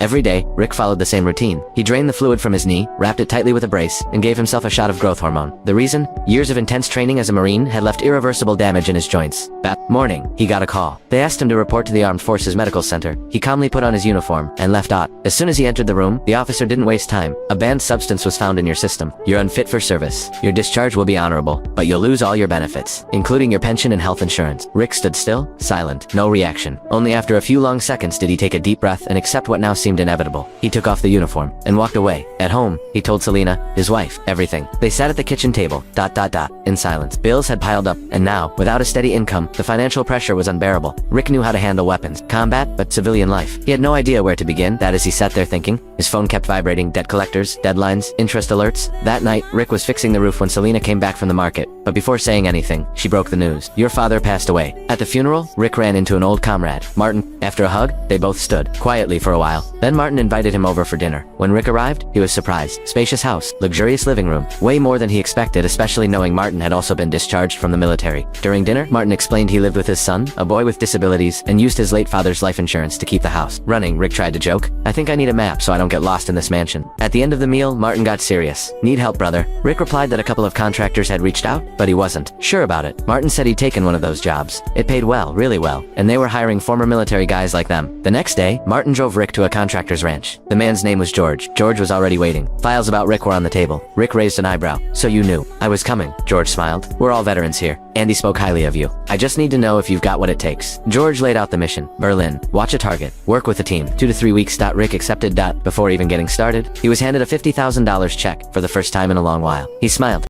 Every day, Rick followed the same routine. He drained the fluid from his knee, wrapped it tightly with a brace, and gave himself a shot of growth hormone. The reason? Years of intense training as a Marine had left irreversible damage in his joints. That morning, he got a call. They asked him to report to the Armed Forces Medical Center. He calmly put on his uniform and left out. As soon as he entered the room, the officer didn't waste time. A banned substance was found in your system. You're unfit for service. Your discharge will be honorable, but you'll lose all your benefits, including your pension and health insurance. Rick stood still, silent, no reaction. Only after a few long seconds did he take a deep breath and accept what now seemed inevitable. He took off the uniform and walked away. At home, he told Selena, his wife, everything. They sat at the kitchen table, in silence. Bills had piled up, and now, without a steady income, the financial pressure was unbearable. Rick knew how to handle weapons, combat, but civilian life. He had no idea where to begin, that as he sat there thinking. His phone kept vibrating, debt collectors, deadlines, interest alerts. That night, Rick was fixing the roof when Selena came back from the market. But before saying anything, she broke the news. Your father passed away. At the funeral, Rick ran into an old comrade, Martin. After a hug, they both stood, quietly for a while. Then Martin invited him over for dinner. When Rick arrived, he was surprised. Spacious house, luxurious living room. Way more than he expected, especially knowing Martin had also been discharged from the military. During dinner, Martin explained he lived with his son, a boy with disabilities, and used his late father's life insurance to keep the house running. Rick tried to joke. I think I need a map so I don't get lost in this mansion. At the end of the meal, Martin got serious. Need help, brother? Rick replied that a couple of contractors had reached out, but he wasn't sure about it. Martin said he'd taken one of those jobs. It paid well, really well, and they were hiring former military guys like them. The next day, Martin drove Rick to a contractor's ranch. The man's name was George. George was already waiting. Files about Rick were on the table. Rick raised an eyebrow. So you knew I was coming. George smiled. We're all veterans here. Andy spoke highly of you. I just need to know if you've got what it takes. George laid out the mission. Berlin. Watch a target. Work with the team. 2 to 3 weeks. Rick accepted. Before even getting started, he was handed a $50,000 check for the first time in a long while. He smiled.